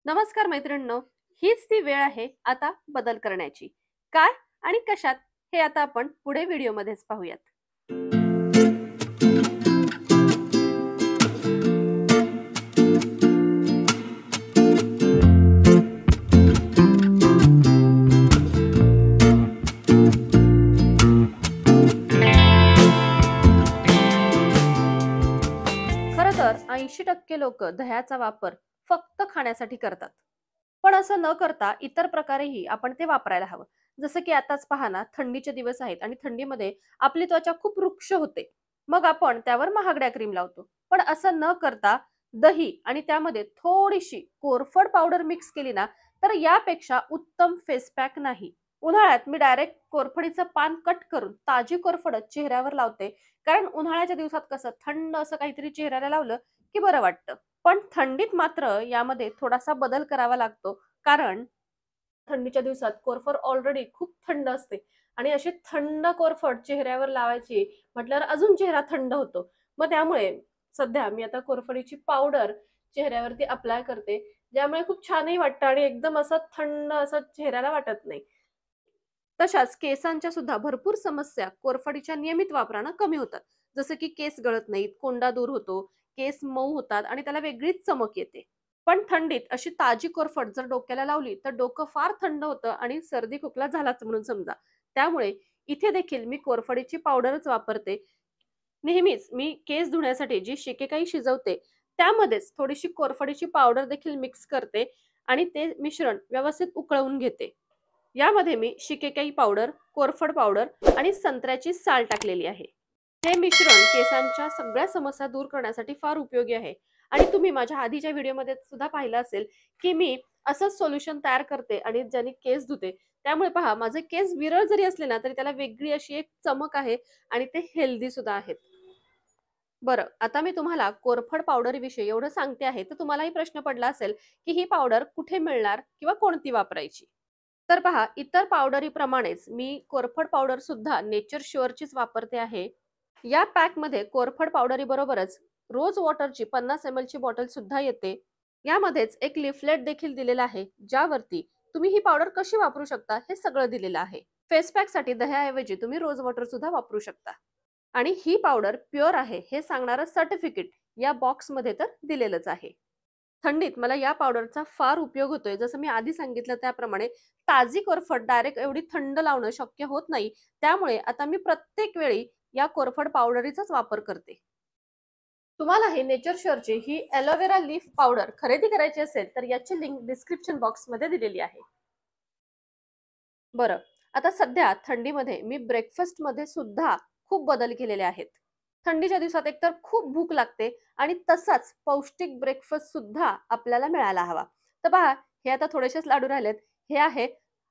नमस्कार मैत्रिणींनो, हीच ती वेळ आहे आता बदल करण्याची. काय आणि कशात हे आता आपण पुढे व्हिडिओमध्येच पाहूयात. खरं तर 80% लोक दह्याचा वापर फक्त खाण्यासाठी करतात. पण असं न करता इतर प्रकारेही आपण ते वापरायला हवं. जसं की आताच पहा ना, थंडीचे दिवस आहेत आणि थंडीमध्ये आपली त्वचा खूप रुक्ष होते. मग आपण त्यावर महागड्या क्रीम लावतो. पण असं न करता दही आणि त्यामध्ये थोडीशी कोरफड पावडर मिक्स केली ना, तर यापेक्षा उत्तम फेस पॅक नाही. उन्हाळ्यात मी डायरेक्ट कोरफडीचं पान कट करून ताजी कोरफड चेहऱ्यावर लावते. कारण उन्हाळ्याच्या दिवसात कसं थंड असं काहीतरी चेहऱ्याला लावलं की बरं वाटतं. पण थंडीत मात्र यामध्ये थोडासा बदल करावा लागतो. कारण थंडीच्या दिवसात कोरफड ऑलरेडी खूप थंड असते आणि अशी थंड कोरफड चेहऱ्यावर लावायची म्हटल्यावर अजून चेहरा थंड होतो. मग त्यामुळे सध्या मी आता कोरफडीची पावडर चेहऱ्यावरती अप्लाय करते, ज्यामुळे खूप छानही वाटतं आणि एकदम असं थंड असं चेहऱ्याला वाटत नाही. तशाच केसांच्या सुद्धा भरपूर समस्या कोरफडीच्या नियमित वापरानं कमी होतात. जसं की केस गळत नाहीत, कोंडा दूर होतो, केस मऊ होतात आणि त्याला वेगळीच चमक येते. पण थंडीत अशी ताजी कोरफड जर डोक्याला लावली तर डोकं फार थंड होतं आणि सर्दी खोकला झालाच म्हणून समजा. त्यामुळे इथे देखील मी कोरफडीची पावडरच वापरते. नेहमीच मी केस धुण्यासाठी जी शिकेकाई शिजवते, त्यामध्येच थोडीशी कोरफडीची पावडर देखील मिक्स करते आणि ते मिश्रण व्यवस्थित उकळवून घेते. यामध्ये मी शिकेकाई पावडर, कोरफड पावडर आणि संत्र्याची साल टाकलेली आहे. हे मिश्रण केसांच्या सगळ्या समस्या दूर करण्यासाठी फार उपयोगी आहे आणि तुम्ही माझ्या आधीच्या व्हिडिओमध्ये सुद्धा पाहिलं असेल, की मी असंच सोल्युशन तयार करते आणि ज्याने केस धुते. त्यामुळे पहा माझे केस विरळ जरी असले ना, तरी त्याला वेगळी अशी एक चमक आहे आणि ते हेल्दी सुद्धा आहेत. बरं, आता मी तुम्हाला कोरफड पावडरविषयी एवढं सांगते आहे, तर तुम्हालाही प्रश्न पडला असेल, की ही पावडर कुठे मिळणार किंवा कोणती वापरायची? तर पहा, इतर पावडरीप्रमाणेच मी कोरफड पावडर सुद्धा नेचर शुअरचीच वापरते आहे. या पॅकमध्ये कोरफड पावडरीबरोबरच रोज वॉटरची 50 ml ची बॉटल सुद्धा येते. यामध्येच एक लिफलेट देखील दिलेला आहे, ज्यावरती तुम्ही ही पावडर कशी वापरू शकता हे सगळं दिलेलं आहे. फेस पॅकसाठी दह्याऐवजी तुम्ही रोज वॉटर सुद्धा वापरू शकता. आणि ही पावडर प्युअर आहे हे सांगणारं सर्टिफिकेट या बॉक्समध्ये तर दिलेलंच आहे. थंडीत मला या पावडरचा फार उपयोग होतोय. जसं मी आधी सांगितलं त्याप्रमाणे ताजी कोरफड डायरेक्ट एवढी थंड लावणं शक्य होत नाही. त्यामुळे आता मी प्रत्येक वेळी या कोरफड पावडरीचाच वापर करते. तुम्हाला हे नेचर शुअरची ही एलोवेरा लीफ पावडर खरेदी करायची असेल तर याची लिंक डिस्क्रिप्शन बॉक्समध्ये दिलेली आहे. बरं, आता सध्या थंडीमध्ये मी ब्रेकफास्टमध्ये सुद्धा खूप बदल केलेले आहेत. थंडीच्या दिवसात एकतर खूप भूक लागते आणि तसाच पौष्टिक ब्रेकफास्ट सुद्धा आपल्याला मिळायला हवा. तर पहा, हे आता थोडेसेच लाडू राहिलेत. हे आहेत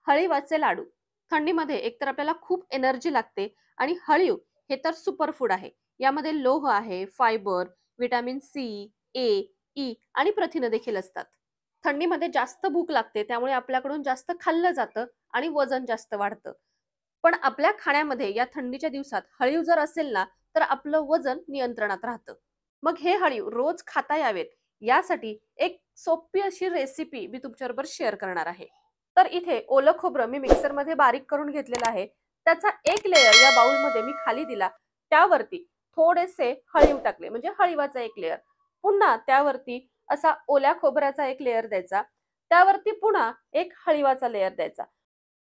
हळीवाचे लाडू. थंडीमध्ये एकतर आपल्याला खूप एनर्जी लागते आणि हळीव हे तर सुपर फूड आहे. यामध्ये लोह आहे, फायबर, व्हिटॅमिन सी, ए, ई आणि प्रथिनं देखील असतात. थंडीमध्ये जास्त भूक लागते, त्यामुळे आपल्याकडून जास्त खाल्लं जातं आणि वजन जास्त वाढतं. पण आपल्या खाण्यामध्ये या थंडीच्या दिवसात हळीव जर असेल ना, तर आपलं वजन नियंत्रणात राहतं. मग हे हळीव रोज खाता यावेत, यासाठी एक सोपी अशी रेसिपी मी तुमच्याबरोबर शेअर करणार आहे. तर इथे ओलं खोबरं मी मिक्सरमध्ये बारीक करून घेतलेलं आहे. त्याचा एक लेयर या बाउलमध्ये मी खाली दिला. त्यावरती थोडेसे हळीव टाकले, म्हणजे हळीवाचा एक लेयर. पुन्हा त्यावरती असा ओल्या खोबऱ्याचा एक लेयर द्यायचा. त्यावरती पुन्हा एक हळीवाचा लेयर द्यायचा.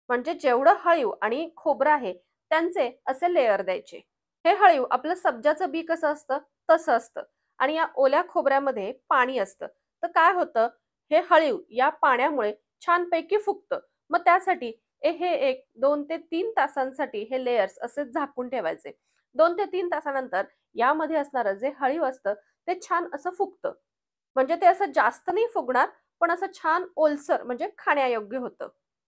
म्हणजे जेवढं हळीव आणि खोबरं आहे त्यांचे असे लेयर द्यायचे. हे हळीव आपलं सब्जाचं बी कसं असतं तसं असतं आणि या ओल्या खोबऱ्यामध्ये पाणी असतं. तर काय होतं, हे हळीव या पाण्यामुळे छानपैकी फुगतं. मग त्यासाठी हे एक 2 ते 3 तासांसाठी हे लेयर्स असे झाकून ठेवायचे. 2 ते 3 तासानंतर यामध्ये असणारं जे हळीव असतं ते छान असं फुगतं. म्हणजे ते असं जास्त नाही फुगणार, पण असं छान ओलसर म्हणजे खाण्यायोग्य होतं.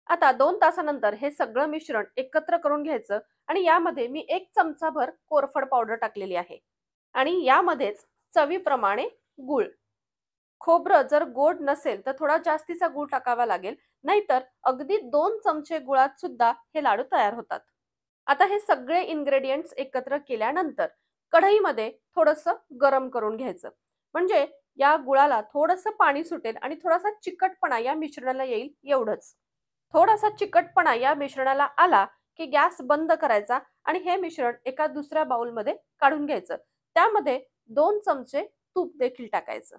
आता 2 तासानंतर हे सगळं मिश्रण एकत्र करून घ्यायचं आणि यामध्ये मी 1 चमचाभर कोरफड पावडर टाकलेली आहे आणि यामध्येच चवीप्रमाणे गूळ. खोबरं जर गोड नसेल तर थोडा जास्तीचा गूळ टाकावा लागेल, नाहीतर अगदी 2 चमचे गुळात सुद्धा हे लाडू तयार होतात. आता हे सगळे इन्ग्रेडियंट्स एकत्र केल्यानंतर कढईमध्ये थोडंसं गरम करून घ्यायचं. म्हणजे या गुळाला थोडंसं पाणी सुटेल आणि थोडासा चिकटपणा या मिश्रणाला येईल एवढंच. थोडासा चिकटपणा या मिश्रणाला आला की गॅस बंद करायचा आणि हे मिश्रण एका दुसऱ्या बाउलमध्ये काढून घ्यायचं. त्यामध्ये 2 चमचे तूप देखील टाकायचं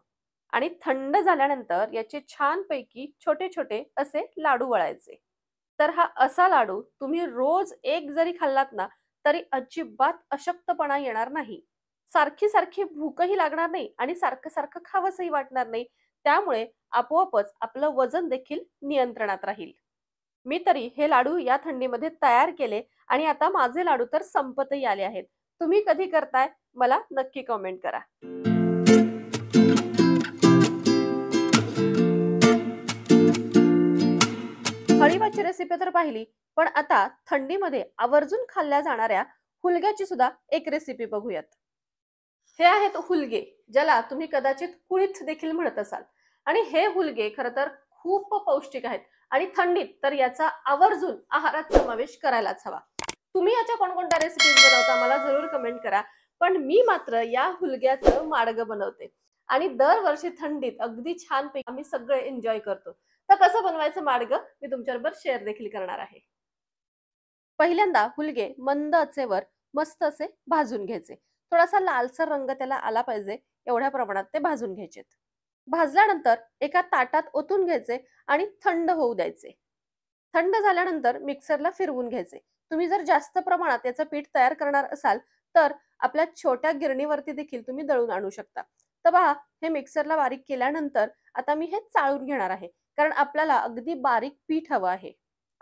आणि थंड झाल्यानंतर याचे छानपैकी छोटे-छोटे असे लाडू वळायचे. तर हा असा लाडू तुम्ही रोज एक जरी खाल्लात ना, तरी अजिबात अशक्तपणा येणार नाही. सारखी-सारखी भूकही लागणार नाही आणि सारखं-सारखं खावंसही वाटणार नाही. त्यामुळे आपोआपच आपलं वजन देखील नियंत्रणात राहील. मी तरी हे लाडू या थंडीमध्ये तयार केले आणि आता माझे लाडू तर संपतही आले आहेत. तुम्ही कधी करताय? मला नक्की कमेंट करा. हळीवाची रेसिपी तर पाहिली, पण आता थंडीमध्ये आवर्जून खाल्ल्या जाणाऱ्या हुलग्याची सुद्धा एक रेसिपी बघूयात. हे आहेत हुलगे, ज्याला तुम्ही कदाचित कुळीथ देखील म्हणत असाल. आणि हे हुलगे खरं तर खूप पौष्टिक आहेत आणि थंडीत तर याचा आवर्जून आहारात समावेश करायलाच हवा. तुम्ही याच्या कोणकोणत्या रेसिपीज बनवता मला जरूर कमेंट करा. पण मी मात्र या हुलग्याचं माडगं बनवते आणि दरवर्षी थंडीत अगदी छानपैकी आम्ही सगळे एन्जॉय करतो. तर कसं बनवायचं माडगं मी तुमच्याबरोबर शेअर देखील करणार आहे. पहिल्यांदा हुलगे मंद आचेवर मस्त असे भाजून घ्यायचे. थोडासा लालसर रंग त्याला आला पाहिजे एवढ्या प्रमाणात ते भाजून घ्यायचे. भाजल्यानंतर एका ताटात ओतून घ्यायचे आणि थंड होऊ द्यायचे. थंड झाल्यानंतर मिक्सरला फिरवून घ्यायचे. तुम्ही जर जास्त प्रमाणात याचं पीठ तयार करणार असाल तर आपल्या छोट्या गिरणीवरती देखील तुम्ही दळून आणू शकता. तर पहा, हे मिक्सरला बारीक केल्यानंतर आता मी हे चाळून घेणार आहे, कारण आपल्याला अगदी बारीक पीठ हवं आहे.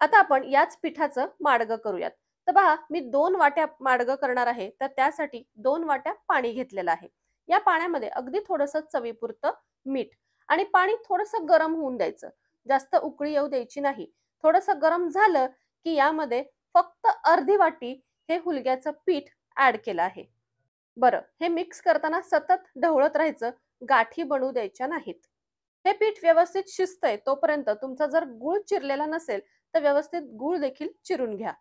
आता आपण याच पिठाचं माडगं करूयात. तर पहा, मी 2 वाट्या माडगं करणार आहे, तर त्यासाठी 2 वाट्या पाणी घेतलेलं आहे. या पाण्यामध्ये अगदी थोडंसं चवीपुरतं मीठ आणि पाणी थोडंसं गरम होऊन द्यायचं. जास्त उकळी येऊ द्यायची नाही. थोडंसं गरम झालं की यामध्ये फक्त अर्धी वाटी हे हुलग्याचं पीठ ॲड केलं आहे. बरं, हे मिक्स करताना सतत ढवळत राहायचं, गाठी बनवू द्यायच्या नाहीत. हे पीठ व्यवस्थित शिजतंय तोपर्यंत तुमचा जर गूळ चिरलेला नसेल तर व्यवस्थित गूळ देखील चिरून घ्या.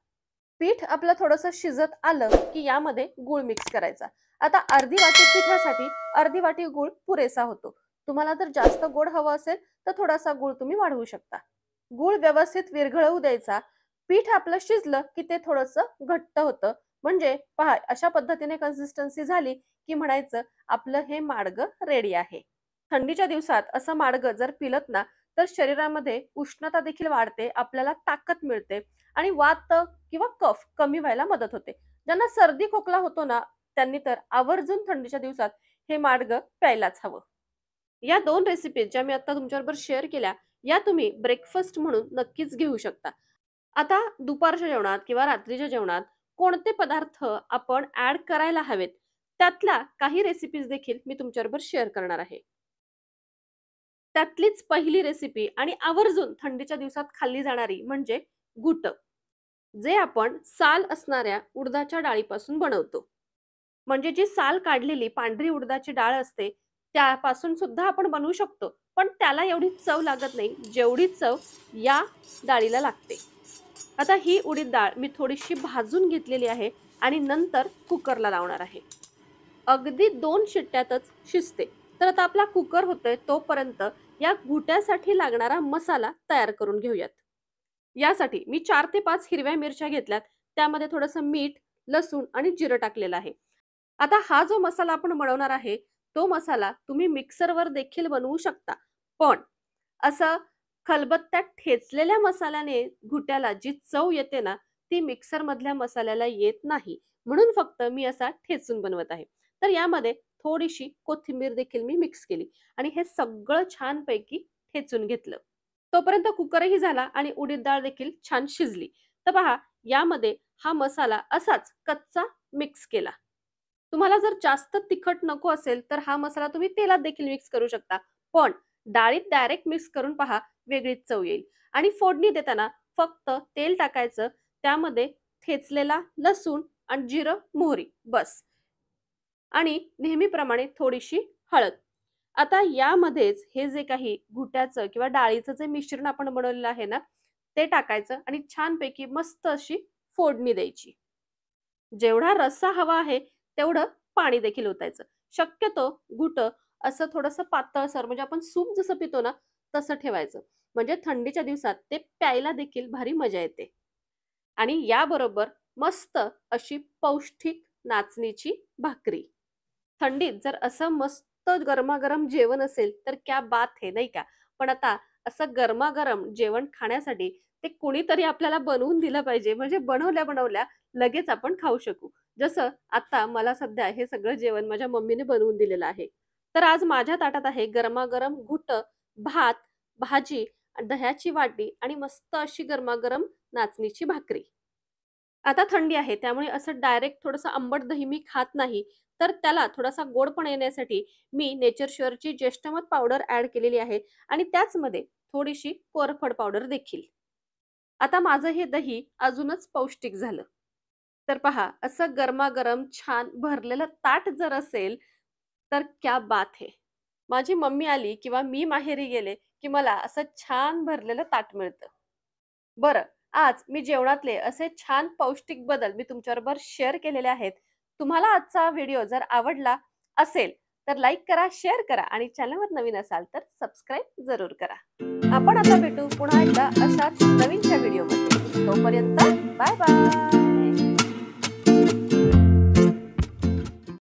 पीठ आपलं थोडंसं शिजत आलं की यामध्ये गूळ मिक्स करायचा. आता अर्धी वाटी पिठासाठी अर्धी वाटी गूळ पुरेसा होतो. तुम्हाला जर जास्त गोड हवं असेल तर थोडासा गूळ तुम्ही वाढवू शकता. गूळ व्यवस्थित विरघळवू द्यायचा. पीठ आपलं शिजलं की ते थोडंसं घट्ट होतं. म्हणजे पहा, अशा पद्धतीने कन्सिस्टन्सी झाली की म्हणायचं आपलं हे माडगं रेडी आहे. थंडीच्या दिवसात असं माडगं जर पिलत ना, तर शरीरामध्ये उष्णता देखील वाढते, आपल्याला ताकद मिळते आणि वात किंवा कफ कमी व्हायला मदत होते. ज्यांना सर्दी खोकला होतो ना, त्यांनी तर आवर्जून थंडीच्या दिवसात हे माडगं प्यायलाच हवं. या 2 रेसिपीज ज्या मी आता तुमच्याबरोबर शेअर केल्या, या तुम्ही ब्रेकफास्ट म्हणून नक्कीच घेऊ शकता. आता दुपारच्या जेवणात किंवा रात्रीच्या जेवणात कोणते पदार्थ आपण ॲड करायला हवेत, त्यातल्या काही रेसिपीज देखील मी तुमच्याबरोबर शेअर करणार आहे. त्यातलीच पहिली रेसिपी आणि आवर्जून थंडीच्या दिवसात खाल्ली जाणारी म्हणजे घुटं, जे आपण साल असणाऱ्या उडदाच्या डाळीपासून बनवतो. म्हणजे जी साल काढलेली पांढरी उडदाची डाळ असते, त्यापासून सुद्धा आपण बनवू शकतो. पण त्याला एवढी चव लागत नाही, जेवढी चव या डाळीला लागते. आता ही उडीद डाळ मी थोडीशी भाजून घेतलेली आहे आणि नंतर कुकरला लावणार आहे. अगदी 2 शिट्ट्यातच शिजते. तर आता आपला कुकर होतोय तोपर्यंत या घुट्यासाठी लागणारा मसाला तयार करून घेऊयात. यासाठी मी 4 ते 5 हिरव्या मिरच्या घेतल्यात. त्यामध्ये थोडंसं मीठ, लसूण आणि जिरं टाकलेलं आहे. आता हा जो मसाला आपण बनवणार आहे, तो मसाला तुम्ही मिक्सरवर देखील बनवू शकता. पण असं खलबत्त्यात ठेचलेल्या मसाल्याने घुट्याला जी चव येते ना, ती मिक्सरमधल्या मसाल्याला येत नाही. म्हणून फक्त मी असा ठेचून बनवत आहे. तर यामध्ये थोडीशी कोथिंबीर देखील मी मिक्स केली आणि हे सगळं छानपैकी ठेचून घेतलं. तोपर्यंत कुकरही झाला आणि उडीद डाळ देखील छान शिजली. तर पहा, यामध्ये हा मसाला असाच कच्चा मिक्स केला. तुम्हाला जर जास्त तिखट नको असेल तर हा मसाला तुम्ही तेलात देखील मिक्स करू शकता. पण डाळीत डायरेक्ट मिक्स करून पहा, वेगळीच चव येईल. आणि फोडणी देताना फक्त तेल टाकायचं, त्यामध्ये ठेचलेला लसूण आणि जिरं, मोहरी बस. आणि नेहमीप्रमाणे थोडीशी हळद. आता यामध्येच हे जे काही घुट्याचं किंवा डाळीचं जे मिश्रण आपण बनवलेलं आहे ना, ते टाकायचं आणि छानपैकी मस्त अशी फोडणी द्यायची. जेवढा रस्सा हवा आहे तेवढं पाणी देखील ओतायचं. शक्यतो घुटं असं थोडंसं पातळसर म्हणजे आपण सूप जसं पितो ना, तसं ठेवायचं. म्हणजे थंडीच्या दिवसात ते प्यायला देखील भारी मजा येते. आणि याबरोबर मस्त अशी पौष्टिक नाचणीची भाकरी. थंडीत जर असं मस्त गरमागरम जेवण असेल, तर क्या बात है, नाही का? पण आता असं गरमागरम जेवण खाण्यासाठी ते कुणीतरी आपल्याला बनवून दिलं पाहिजे. म्हणजे बनवल्या-बनवल्या लगेच आपण खाऊ शकू. जसं आता मला सध्या हे सगळं जेवण माझ्या मम्मीने बनवून दिलेलं आहे. तर आज माझ्या ताटात आहे गरमागरम घुटं, भात, भाजी, दह्याची वाटी आणि मस्त अशी गरमागरम नाचणीची भाकरी. आता थंडी आहे त्यामुळे असं डायरेक्ट थोडंसं आंबट दही मी खात नाही. तर त्याला थोडासा गोडपणा येण्यासाठी मी नेचर शुअरची ज्येष्ठमध पावडर ॲड केलेली आहे आणि त्याचमध्ये थोडीशी कोरफड पावडर देखील. आता माझं हे दही अजूनच पौष्टिक झालं. तर पहा असं गरमागरम छान भरलेलं ताट जर असेल, तर क्या बात है! माझी मम्मी आली किंवा मी माहेरी गेले, की मला असं छान भरलेलं ताट मिळतं. बरं, आज मी जेवणातले असे छान पौष्टिक बदल मी तुमच्याबरोबर शेअर केलेले आहेत. तुम्हाला आजचा व्हिडिओ जर आवडला असेल, तर लाईक करा, शेअर करा आणि चॅनलवर नवीन असाल तर सबस्क्राईब जरूर करा. आपण आता भेटू पुन्हा एकदा अशाच नवीनच्या व्हिडिओमध्ये. तोपर्यंत बाय बाय.